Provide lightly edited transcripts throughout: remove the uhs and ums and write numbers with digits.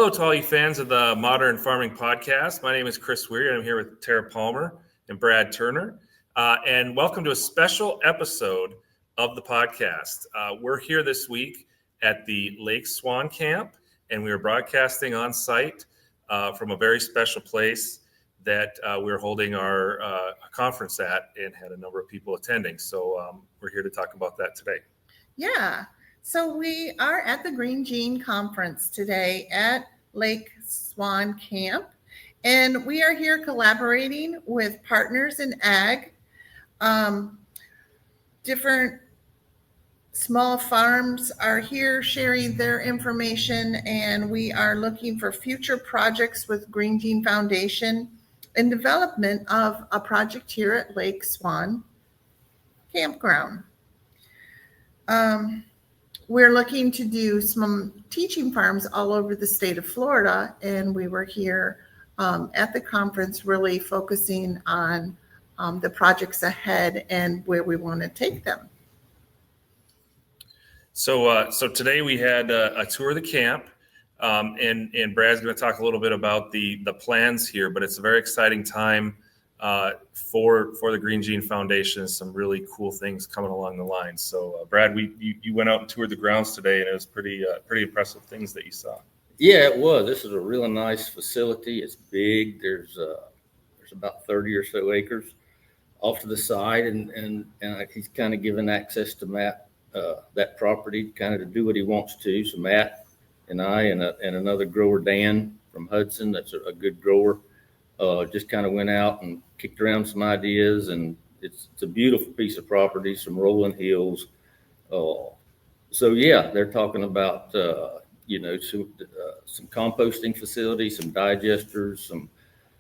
Hello to all you fans of the Modern Farming Podcast. My name is Chris Weir, and I'm here with Tara Palmer and Brad Turner. And welcome to a special episode of the podcast. We're here this week at the Lake Swan Camp, and we are broadcasting on site from a very special place that we're holding our conference at and had a number of people attending. So we're here to talk about that today. Yeah. So we are at the Green Gene Conference today at Lake Swan Camp, and we are here collaborating with partners in ag, different small farms are here sharing their information, and we are looking for future projects with Green Gene Foundation and development of a project here at Lake Swan Campground. We're looking to do some teaching farms all over the state of Florida, and we were here at the conference really focusing on the projects ahead and where we want to take them. So today we had a tour of the camp, and Brad's going to talk a little bit about the plans here, but it's a very exciting time for the Green Gene Foundation. Some really cool things coming along the line. So Brad, you went out and toured the grounds today, and it was pretty impressive things that you saw. Yeah, it was. This is a really nice facility. It's big. There's about 30 or so acres off to the side, and he's kind of given access to Matt that property kind of to do what he wants to. So Matt and I and another grower, Dan from Hudson, that's a good grower, just kind of went out and kicked around some ideas, and it's a beautiful piece of property, some rolling hills. So yeah, they're talking about some composting facilities, some digesters,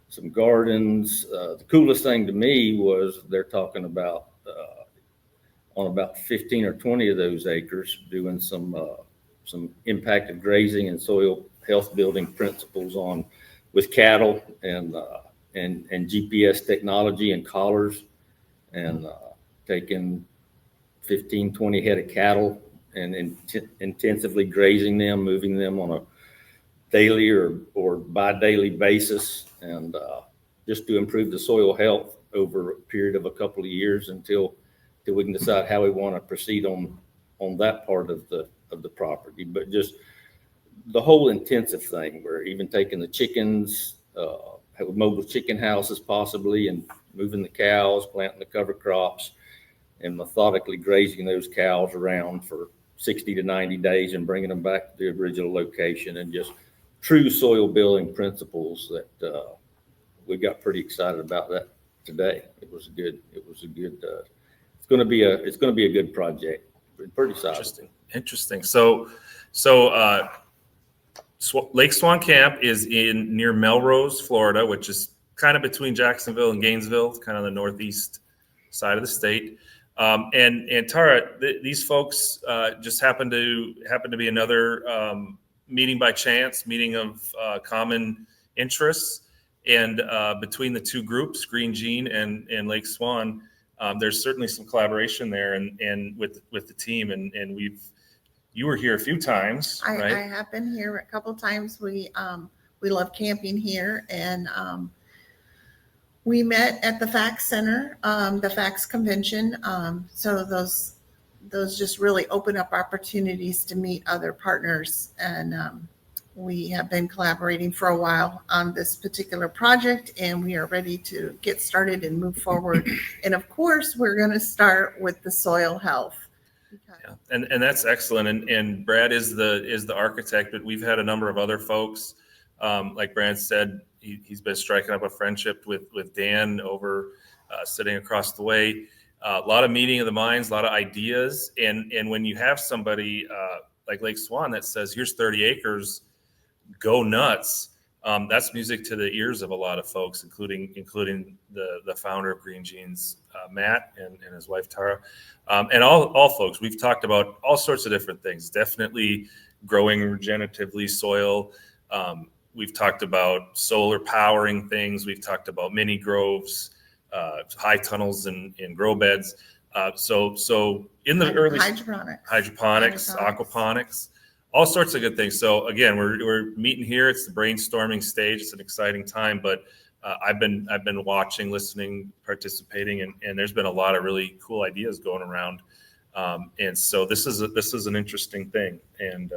some gardens. The coolest thing to me was they're talking about on about 15 or 20 of those acres doing some impacted grazing and soil health building principles with cattle and GPS technology and collars, and taking 15, 20 head of cattle and intensively grazing them, moving them on a daily or bi-daily basis, and just to improve the soil health over a period of a couple of years until we can decide how we want to proceed on that part of the property. But just the whole intensive thing, where even taking the chickens, have mobile chicken houses possibly, and moving the cows, planting the cover crops, and methodically grazing those cows around for 60 to 90 days and bringing them back to the original location, and just true soil building principles that we got pretty excited about that today. It's going to be a good project. Pretty exciting. Interesting. So Lake Swan Camp is near Melrose, Florida, which is kind of between Jacksonville and Gainesville, kind of the northeast side of the state. And Tara, these folks just happen to be another meeting by chance, meeting of common interests, and between the two groups, Green Gene and Lake Swan, there's certainly some collaboration there, and with the team, and you were here a few times, right? I have been here a couple of times. We love camping here, and we met at the FACS Center, the FACS Convention. So those just really open up opportunities to meet other partners, and we have been collaborating for a while on this particular project, and we are ready to get started and move forward. And of course, we're going to start with the soil health. Yeah, and that's excellent. And Brad is the architect, but we've had a number of other folks. Like Brad said, he's been striking up a friendship with Dan over sitting across the way. A lot of meeting of the minds, a lot of ideas. And when you have somebody like Lake Swan that says, here's 30 acres, go nuts, that's music to the ears of a lot of folks, including the founder of Green Genes, Matt, and his wife Tara, and all folks. We've talked about all sorts of different things. Definitely growing regeneratively soil. We've talked about solar powering things. We've talked about mini groves, high tunnels and grow beds. So in the early hydroponics, aquaponics. all sorts of good things. So again, we're meeting here. It's the brainstorming stage. It's an exciting time, but I've been watching, listening, participating, and there's been a lot of really cool ideas going around. And so this is an interesting thing, and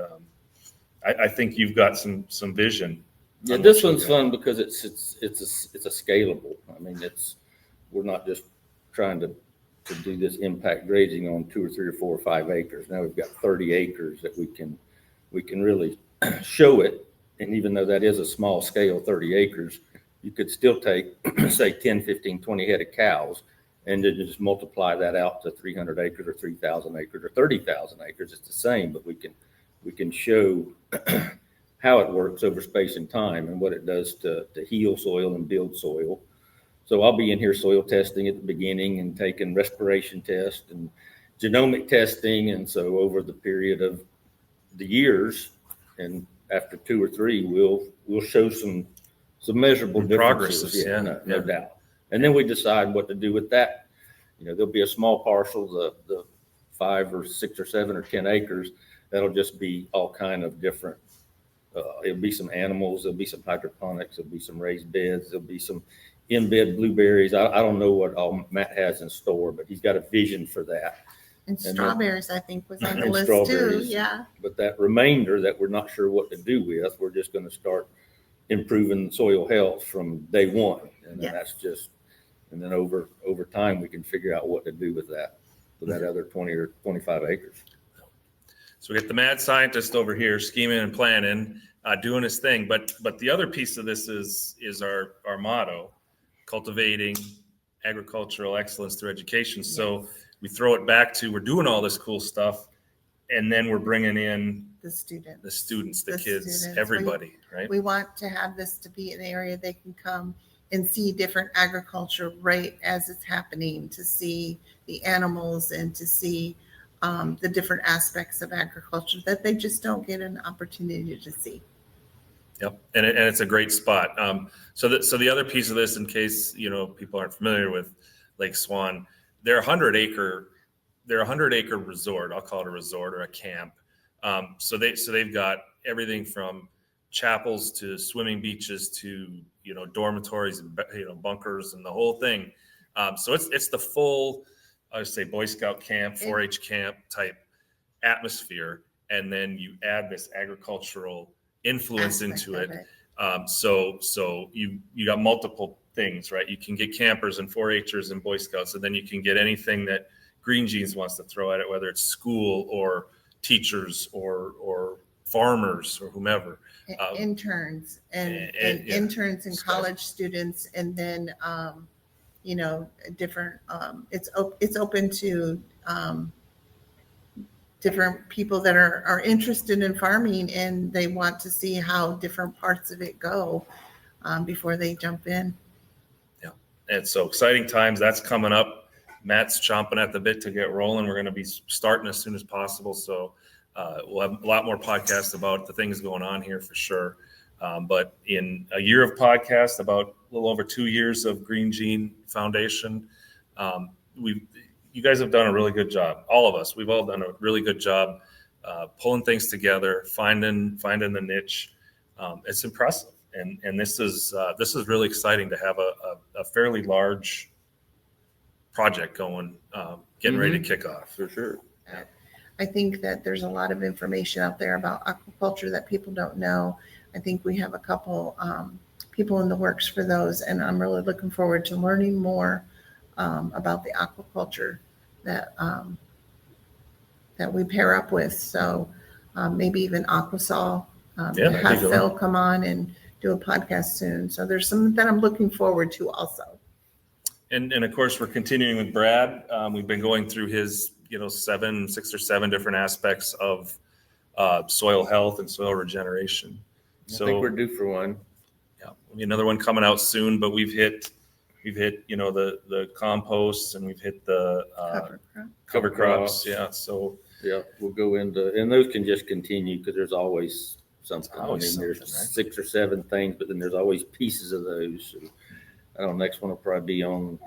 I think you've got some vision. Yeah, this one's fun because it's a scalable. I mean, we're not just trying to do this impact grazing on 2 or 3 or 4 or 5 acres. Now we've got 30 acres that we can really show it. And even though that is a small scale, 30 acres, you could still take, say, 10, 15, 20 head of cows and then just multiply that out to 300 acres or 3,000 acres or 30,000 acres. It's the same, but we can show how it works over space and time and what it does to heal soil and build soil. So I'll be in here soil testing at the beginning and taking respiration tests and genomic testing. And so over the period of the years, and after 2 or 3, we'll show some measurable differences. Yeah, no doubt. And then we decide what to do with that. There'll be a small parcel, the 5 or 6 or 7 or 10 acres. That'll just be all kind of different. It'll be some animals. There'll be some hydroponics. There'll be some raised beds. There'll be some in-bed blueberries. I don't know what all Matt has in store, but he's got a vision for that. And strawberries, I think, was on the and list too. strawberries. Yeah. But that remainder that we're not sure what to do with, we're just going to start improving soil health from day one. And then and then over time, we can figure out what to do with that other 20 or 25 acres. So we get the mad scientist over here scheming and planning, doing his thing. But the other piece of this is our motto, cultivating agricultural excellence through education. Yes. So we throw it back to, we're doing all this cool stuff, and then we're bringing in the students, the kids, everybody, right? We want to have this to be an area they can come and see different agriculture right as it's happening, to see the animals and to see the different aspects of agriculture that they just don't get an opportunity to see. Yep, and it's a great spot. So the other piece of this, in case people aren't familiar with Lake Swan, they're a 100-acre resort. I'll call it a resort or a camp. So they've got everything from chapels to swimming beaches to dormitories and bunkers and the whole thing. So it's the full, I would say, Boy Scout camp, 4-H camp type atmosphere, and then you add this agricultural influence into it. So you got multiple things, right? You can get campers and 4-Hers and Boy Scouts, and then you can get anything that Green Jeans wants to throw at it, whether it's school or teachers or farmers or whomever. Interns and interns and college students, and then different. It's open to different people that are interested in farming, and they want to see how different parts of it go before they jump in. Yeah, and so exciting times. That's coming up. Matt's chomping at the bit to get rolling. We're going to be starting as soon as possible. So we'll have a lot more podcasts about the things going on here for sure. But in a year of podcasts, about a little over 2 years of Green Gene Foundation, you guys have done a really good job. All of us, we've all done a really good job pulling things together, finding the niche. It's impressive, and this is really exciting to have a fairly large project going, getting ready to kick off. For sure. Yeah. I think that there's a lot of information out there about aquaculture that people don't know. I think we have a couple people in the works for those, and I'm really looking forward to learning more about the aquaculture that we pair up with. So maybe even Aquasol, have Phil come on and do a podcast soon. So there's some that I'm looking forward to also. And of course, we're continuing with Brad. We've been going through his 6 or 7 different aspects of soil health and soil regeneration. So I think we're due for one. Yeah, another one coming out soon. But we've hit the compost, and we've hit the cover crops. Yeah, so we'll go into, and those can just continue because there's always something. There's right? 6 or 7 things, but then there's always pieces of those. So, I don't know, next one will probably be on,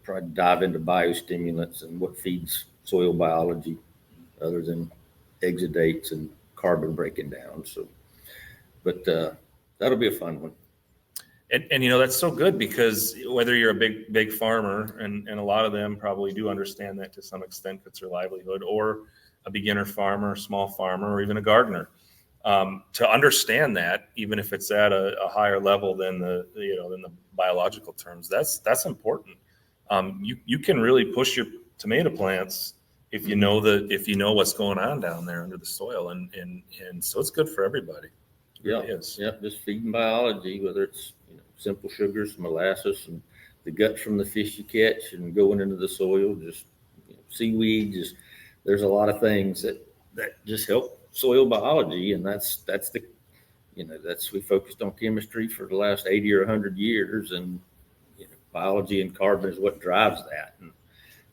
probably dive into biostimulants and what feeds soil biology other than exudates and carbon breaking down. So, but that'll be a fun one. And that's so good, because whether you're a big farmer, and a lot of them probably do understand that to some extent, it's their livelihood, or a beginner farmer, small farmer, or even a gardener, to understand that, even if it's at a higher level than the biological terms, that's important. You can really push your tomato plants if you know what's going on down there under the soil, and so it's good for everybody. It really is. Yeah, just feeding biology, whether it's simple sugars, molasses, and the guts from the fish you catch, and going into the soil, just seaweed. Just there's a lot of things that just help soil biology, and that's we focused on chemistry for the last 80 or 100 years, and biology and carbon is what drives that,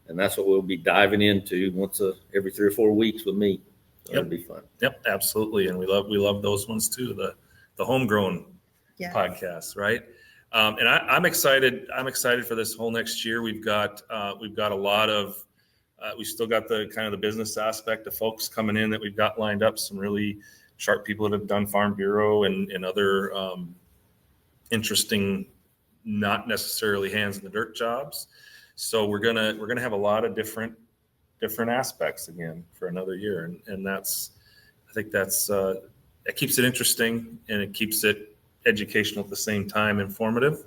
and that's what we'll be diving into once every 3 or 4 weeks with me. So Yep. That'll be fun. Yep, absolutely, and we love those ones too. The homegrown podcasts, right? And I'm excited. I'm excited for this whole next year. We've got a lot of. We still got the kind of the business aspect of folks coming in that we've got lined up. Some really sharp people that have done Farm Bureau and other interesting, not necessarily hands in the dirt jobs. So we're gonna have a lot of different aspects again for another year, and I think it keeps it interesting, and it keeps it educational at the same time, informative.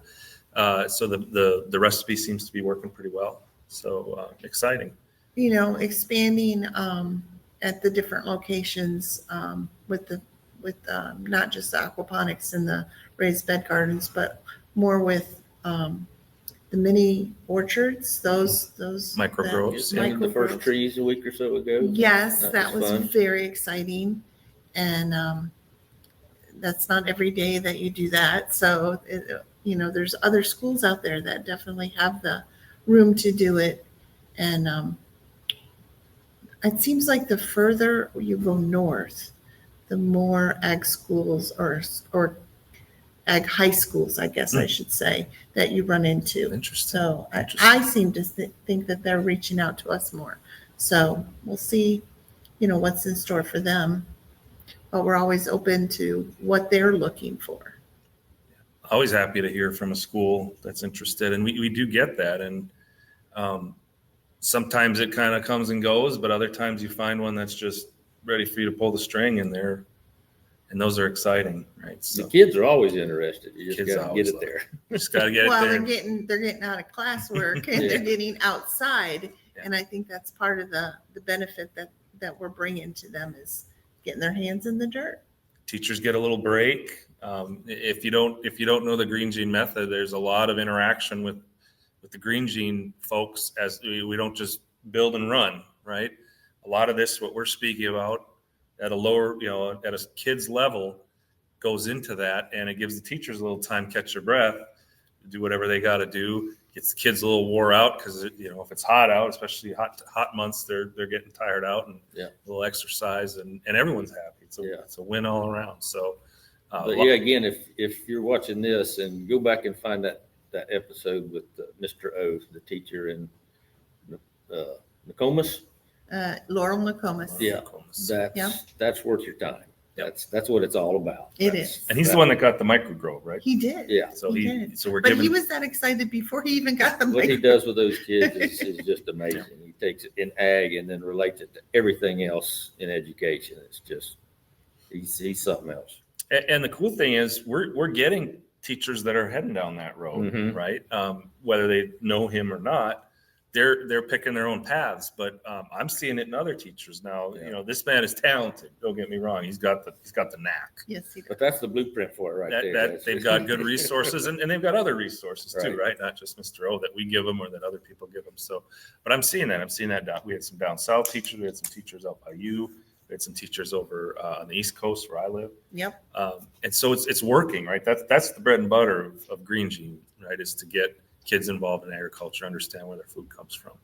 So the recipe seems to be working pretty well. So exciting. Expanding at the different locations with not just the aquaponics and the raised bed gardens, but more with the mini orchards, those Microgrows. Planted the first trees a week or so ago. Yes, that was fun. very exciting, and that's not every day that you do that. So there's other schools out there that definitely have the room to do it, and it seems like the further you go north, the more ag schools or ag high schools, I guess I should say, that you run into. Interesting. So I seem to think that they're reaching out to us more. So we'll see, what's in store for them. But we're always open to what they're looking for. Always happy to hear from a school that's interested, and we do get that. And sometimes it kind of comes and goes, but other times you find one that's just ready for you to pull the string in there, and those are exciting, right? So the kids are always interested. You just got to get it there. Just got to get it Well, there. they're getting out of classwork and they're getting outside, and I think that's part of the benefit that we're bringing to them is getting their hands in the dirt. Teachers get a little break. If you don't know the green gene method, there's a lot of interaction with the green gene folks, as we don't just build and run, right? A lot of this, what we're speaking about at a lower, at a kid's level, goes into that, and it gives the teachers a little time, catch their breath, do whatever they got to do. Gets the kids a little wore out because if it's hot out, especially hot months, they're getting tired out, and a little exercise, and everyone's happy. It's a win all around. So, but again, if you're watching this, and go back and find that episode with Mr. O, the teacher in Nokomis. Laurel Nokomis. Yeah, that's worth your time. That's what it's all about. It is. And he's the one that got the microgrow, right? He did. Yeah. So But he was that excited before he even got the what he does with those kids is just amazing. He takes it in ag and then relates it to everything else in education. It's just he's something else. And the cool thing is we're getting teachers that are heading down that road, right? Whether they know him or not, they're picking their own paths. But I'm seeing it in other teachers now. This man is talented. Don't get me wrong; he's got the knack. Yes, he does. But that's the blueprint for it, there. They've got good resources, and they've got other resources too, right? Not just Mr. O that we give them or that other people give them. So, but I'm seeing that. We had some down south teachers. We had some teachers out by you. We had some teachers over on the East Coast where I live. Yep. And so it's working, right? That's the bread and butter of Green Gene, right? Is to get kids involved in agriculture, understand where their food comes from,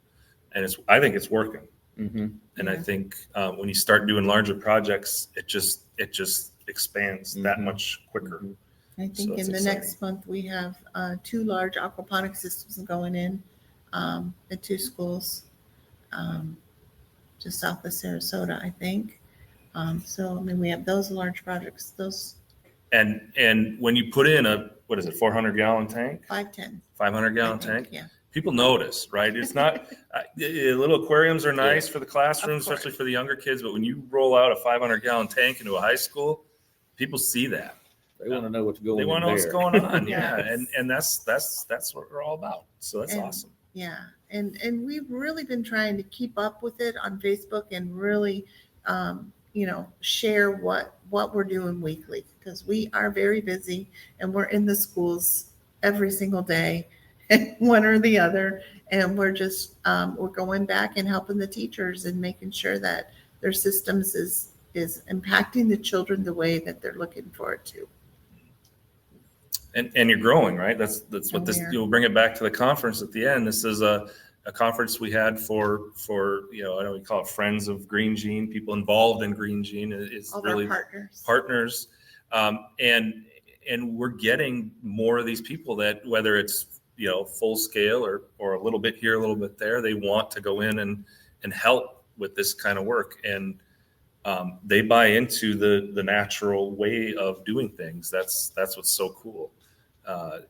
and I think it's working. And I think when you start doing larger projects, it just expands that much quicker. I think in the next month we have 2 large aquaponic systems going in at 2 schools just south of Sarasota, I think. So, I mean, we have those large projects, those And when you put in a, what is it, 400-gallon tank, 510. 500-gallon I think, tank, yeah. people notice, right? It's not, little aquariums are nice for the classrooms, Of course. especially for the younger kids, but when you roll out a 500-gallon tank into a high school, people see that. They want to know what's going They on want to know what's going on, yeah, Yes. and that's what we're all about. So that's And- awesome. Yeah, and we've really been trying to keep up with it on Facebook and really, share what we're doing weekly, because we are very busy and we're in the schools every single day, one or the other, and we're just we're going back and helping the teachers and making sure that their systems is impacting the children the way that they're looking for it to. And you're growing, right? That's what And this, we are. you'll bring it back to the conference at the end. This is a conference we had for I don't know, we call it Friends of Green Gene, people involved in Green Gene is All really our partners. And we're getting more of these people that, whether it's, full scale or a little bit here, a little bit there, they want to go in and help with this kind of work. And they buy into the natural way of doing things. That's what's so cool.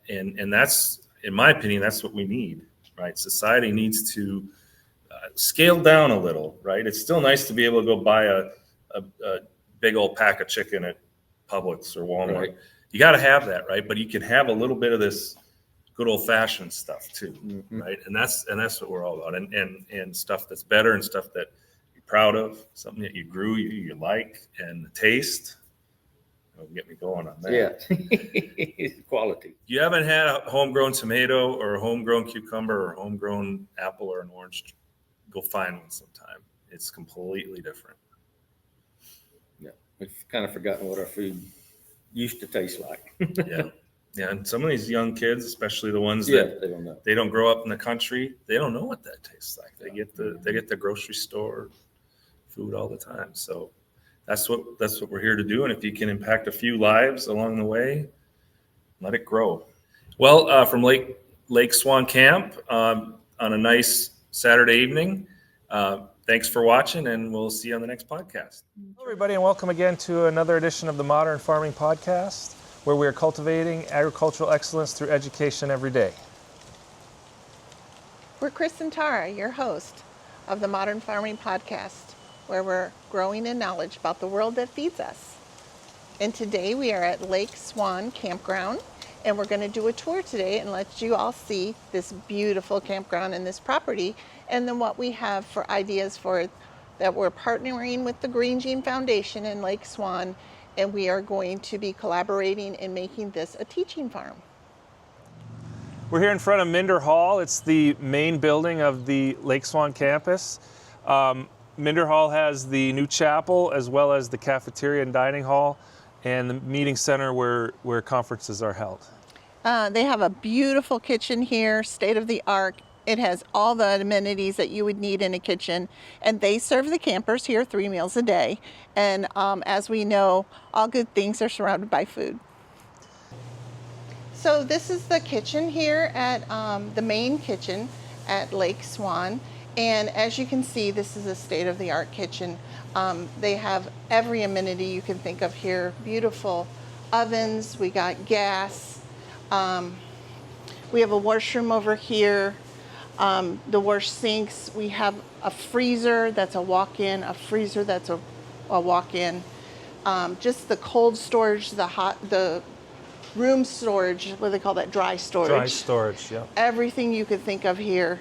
And that's, in my opinion, that's what we need, right? Society needs to scale down a little, right? It's still nice to be able to go buy a big old pack of chicken at Publix or Walmart. Right. You got to have that, right? But you can have a little bit of this good old fashioned stuff too, Mhm. right? And that's what we're all about, and stuff that's better and stuff that you're proud of, something that you grew, you like, and the taste. Don't get me going on that. Yeah. Quality. You haven't had a homegrown tomato or a homegrown cucumber or a homegrown apple or an orange, go find one sometime. It's completely different. Yeah. We've kind of forgotten what our food used to taste like. Yeah. Yeah. And some of these young kids, especially the ones Yeah, that they don't know. they don't grow up in the country, they don't know what that tastes like. They get the grocery store food all the time. So that's what we're here to do. And if you can impact a few lives along the way, let it grow. Well, from Lake Swan Camp on a nice Saturday evening. Thanks for watching, and we'll see you on the next podcast. Hello, everybody, and welcome again to another edition of the Modern Farming Podcast, where we are cultivating agricultural excellence through education every day. We're Kris and Tara, your host of the Modern Farming Podcast, where we're growing in knowledge about the world that feeds us. And today we are at Lake Swan Campground, and we're going to do a tour today and let you all see this beautiful campground and this property, and then what we have for ideas for it, that we're partnering with the Green Gene Foundation in Lake Swan, and we are going to be collaborating in making this a teaching farm. We're here in front of Minder Hall. It's the main building of the Lake Swan campus. Minder Hall has the new chapel as well as the cafeteria and dining hall and the meeting center where conferences are held. They have a beautiful kitchen here, state of the art. It has all the amenities that you would need in a kitchen, and they serve the campers here 3 meals a day. And as we know, all good things are surrounded by food. So this is the kitchen here at the main kitchen at Lake Swan. And as you can see, this is a state-of-the-art kitchen. They have every amenity you can think of here. Beautiful ovens, we got gas. We have a washroom over here. The wash sinks. We have a freezer that's a walk-in, a freezer that's a walk-in. Just the cold storage, the room storage, what do they call that? Dry storage. Dry storage, yeah. Everything you could think of here,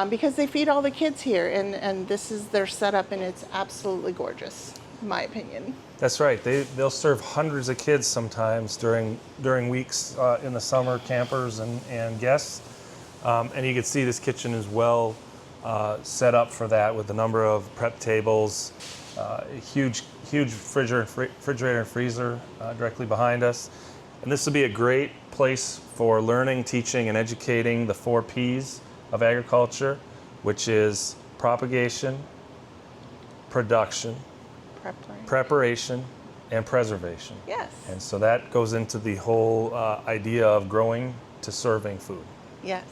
because they feed all the kids here, and this is their setup, and it's absolutely gorgeous, in my opinion. That's right. They'll serve hundreds of kids sometimes during weeks in the summer, campers and guests. And you can see this kitchen is well set up for that with a number of prep tables, a huge refrigerator and freezer directly behind us. And this will be a great place for learning, teaching, and educating the 4 Ps of agriculture, which is propagation, production, preparation, and preservation. Yes. And so that goes into the whole idea of growing to serving food. Yes.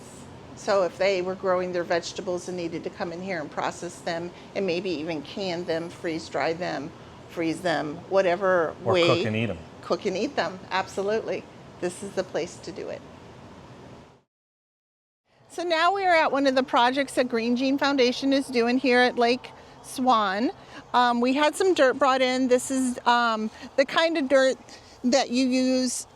So if they were growing their vegetables and needed to come in here and process them and maybe even can them, freeze dry them freeze them, whatever Or way. cook and eat them. Cook and eat them, absolutely. This is the place to do it. So now we are at one of the projects that Green Gene Foundation is doing here at Lake Swan. We had some dirt brought in. This is the kind of dirt that you use,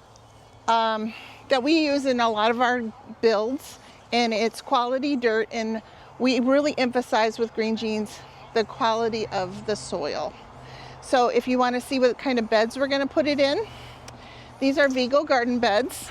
that we use in a lot of our builds, and it's quality dirt, and we really emphasize with Green Genes the quality of the soil. So if you want to see what kind of beds we're going to put it in, these are Vigo garden beds.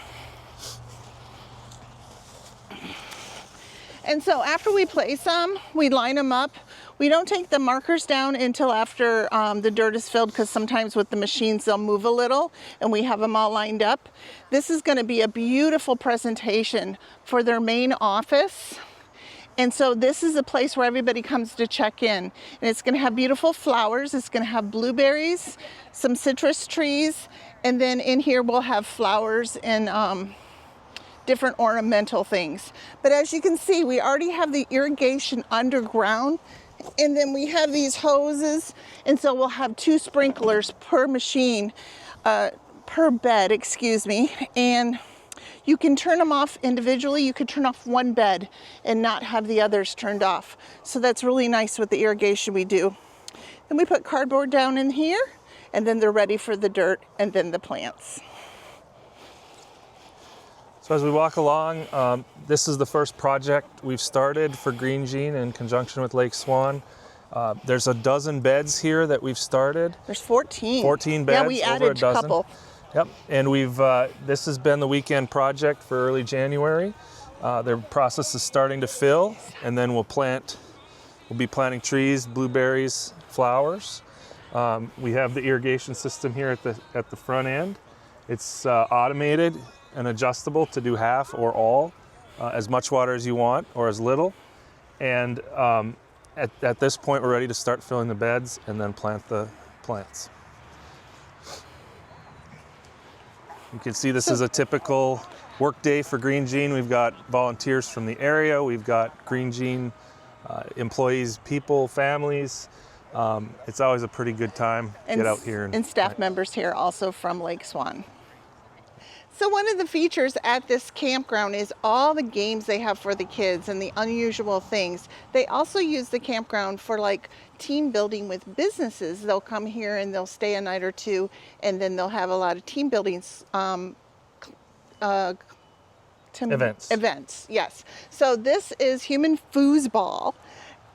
And so after we place them, we line them up. We don't take the markers down until after the dirt is filled, because sometimes with the machines they'll move a little, and we have them all lined up. This is going to be a beautiful presentation for their main office. And so this is a place where everybody comes to check in. And it's going to have beautiful flowers. It's going to have blueberries, some citrus trees, and then in here we'll have flowers and different ornamental things. But as you can see, we already have the irrigation underground, and then we have these hoses, and so we'll have 2 sprinklers per machine, per bed, excuse me, and you can turn them off individually. You could turn off one bed and not have the others turned off. So that's really nice with the irrigation we do. Then we put cardboard down in here, and then they're ready for the dirt and then the plants. So as we walk along, this is the first project we've started for Green Gene in conjunction with Lake Swan. There's a dozen beds here that we've started. There's 14. 14 beds, yeah, we over added a dozen. a couple. Yep, and we've this has been the weekend project for early January. The process is starting to fill, and then we'll be planting trees, blueberries, flowers. We have the irrigation system here at the front end. It's automated and adjustable to do half or all, as much water as you want or as little. And at this point, we're ready to start filling the beds and then plant the plants. You can see this is a typical work day for Green Gene. We've got volunteers from the area. We've got Green Gene employees, people, families. It's always a pretty good time to get out here. And staff members here also from Lake Swan. So one of the features at this campground is all the games they have for the kids and the unusual things. They also use the campground for like team building with businesses. They'll come here and they'll stay a night or two, and then they'll have a lot of team building events. Yes. So this is human foosball,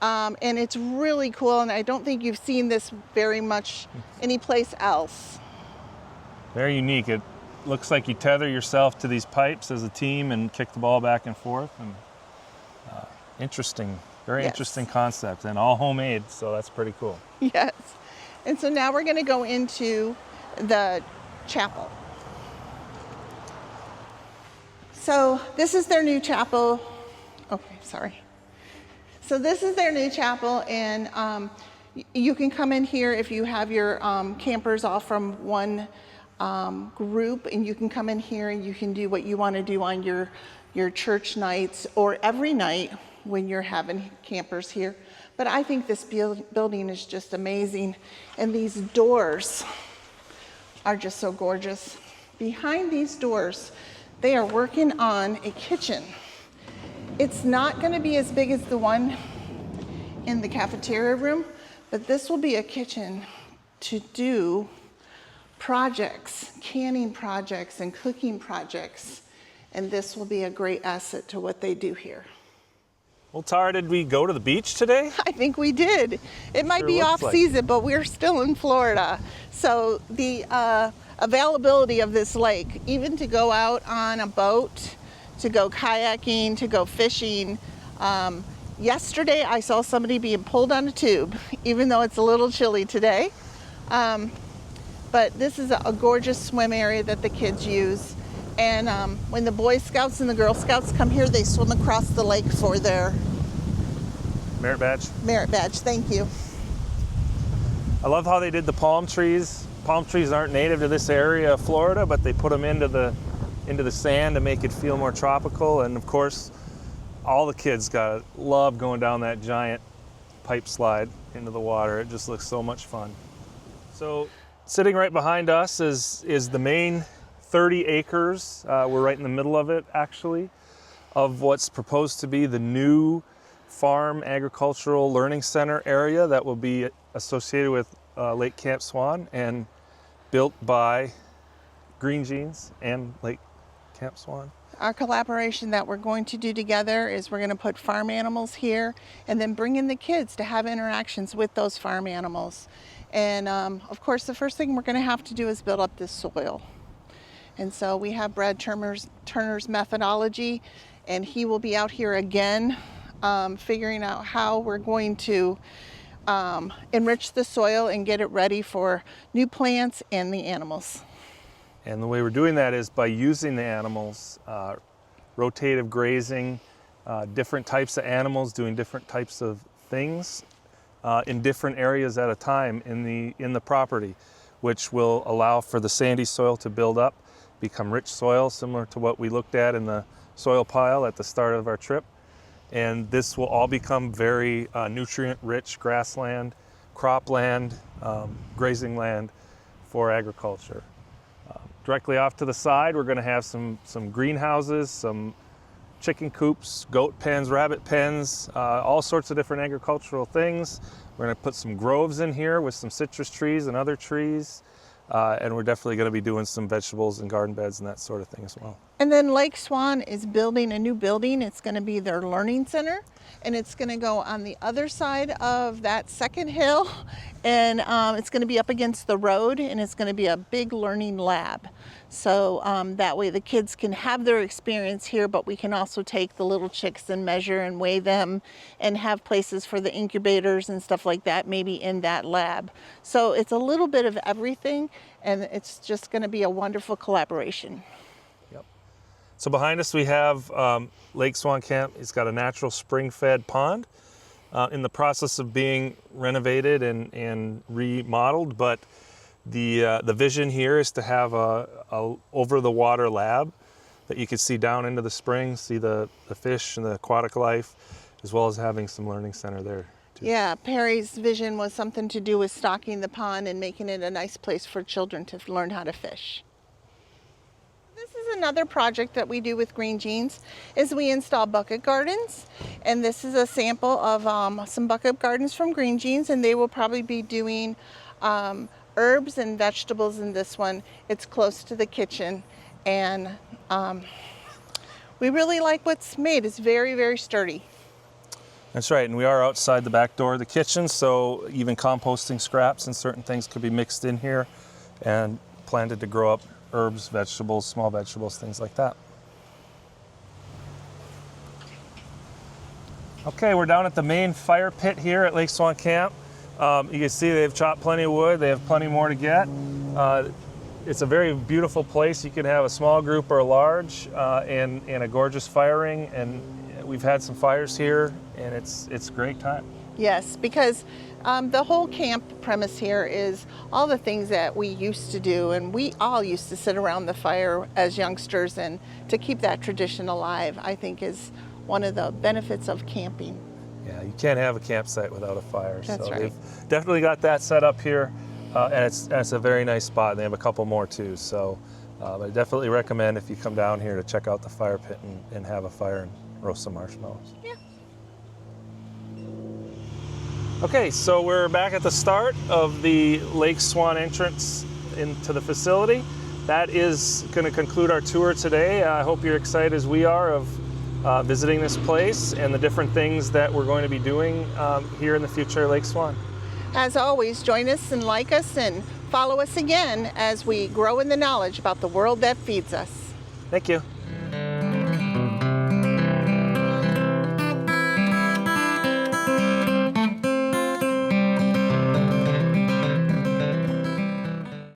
and it's really cool. And I don't think you've seen this very much anyplace else. Very unique. It looks like you tether yourself to these pipes as a team and kick the ball back and forth. And interesting, very interesting concept, and all homemade, so that's pretty cool. Yes. And so now we're going to go into the chapel. So this is their new chapel. Okay, sorry. So this is their new chapel, and you can come in here if you have your campers all from one group, and you can come in here and you can do what you want to do on your church nights or every night when you're having campers here. But I think this building is just amazing, and these doors are just so gorgeous. Behind these doors, they are working on a kitchen. It's not going to be as big as the one in the cafeteria room, but this will be a kitchen to do projects, canning projects and cooking projects, and this will be a great asset to what they do here. Well, Tara, did we go to the beach today? I think we did. It might be off season, but we're still in Florida. So the availability of this lake, even to go out on a boat, to go kayaking, to go fishing. Yesterday I saw somebody being pulled on a tube, even though it's a little chilly today. But this is a gorgeous swim area that the kids use. And when the Boy Scouts and the Girl Scouts come here, they swim across the lake for their merit badge. Merit badge, thank you. I love how they did the palm trees. Palm trees aren't native to this area of Florida, but they put them into the sand to make it feel more tropical. And of course, all the kids love going down that giant pipe slide into the water. It just looks so much fun. So sitting right behind us is the main 30 acres. We're right in the middle of it, actually, of what's proposed to be the new farm agricultural learning center area that will be associated with Lake Camp Swan and built by Green Jeans and Lake Camp Swan. Our collaboration that we're going to do together is we're going to put farm animals here and then bring in the kids to have interactions with those farm animals. And of course, the first thing we're going to have to do is build up this soil. And so we have Brad Turner's methodology, and he will be out here again figuring out how we're going to enrich the soil and get it ready for new plants and the animals. And the way we're doing that is by using the animals, rotative grazing, different types of animals doing different types of things in different areas at a time in the property, which will allow for the sandy soil to build up, become rich soil, similar to what we looked at in the soil pile at the start of our trip. And this will all become very nutrient-rich grassland, cropland, grazing land for agriculture. Directly off to the side, we're going to have some greenhouses, some chicken coops, goat pens, rabbit pens, all sorts of different agricultural things. We're going to put some groves in here with some citrus trees and other trees. And we're definitely going to be doing some vegetables and garden beds and that sort of thing as well. And then Lake Swan is building a new building. It's going to be their learning center, and it's going to go on the other side of that second hill, and it's going to be up against the road, and it's going to be a big learning lab. So that way the kids can have their experience here, but we can also take the little chicks and measure and weigh them and have places for the incubators and stuff like that, maybe in that lab. So it's a little bit of everything, and it's just going to be a wonderful collaboration. So behind us we have Lake Swan Camp. It's got a natural spring-fed pond in the process of being renovated and remodeled, but the vision here is to have a over-the-water lab that you can see down into the spring, see the fish and the aquatic life, as well as having some learning center there too. Yeah, Perry's vision was something to do with stocking the pond and making it a nice place for children to learn how to fish. This is another project that we do with Green Jeans, is we install bucket gardens, and this is a sample of some bucket gardens from Green Jeans, and they will probably be doing herbs and vegetables in this one. It's close to the kitchen, and we really like what's made. It's very, very sturdy. That's right, and we are outside the back door of the kitchen, so even composting scraps and certain things could be mixed in here and planted to grow up herbs, vegetables, small vegetables, things like that. Okay, we're down at the main fire pit here at Lake Swan Camp. You can see they've chopped plenty of wood. They have plenty more to get. It's a very beautiful place. You can have a small group or a large, and a gorgeous fire ring. And we've had some fires here, and it's a great time. Yes, because the whole camp premise here is all the things that we used to do, and we all used to sit around the fire as youngsters, and to keep that tradition alive, I think, is one of the benefits of camping. Yeah, you can't have a campsite without a fire. That's so right. They've definitely got that set up here, and it's a very nice spot. They have a couple more too, so I definitely recommend if you come down here to check out the fire pit and have a fire and roast some marshmallows. Yeah. Okay, so we're back at the start of the Lake Swan entrance into the facility. That is going to conclude our tour today. I hope you're excited as we are of visiting this place and the different things that we're going to be doing here in the future at Lake Swan. As always, join us and like us and follow us again as we grow in the knowledge about the world that feeds us. Thank you.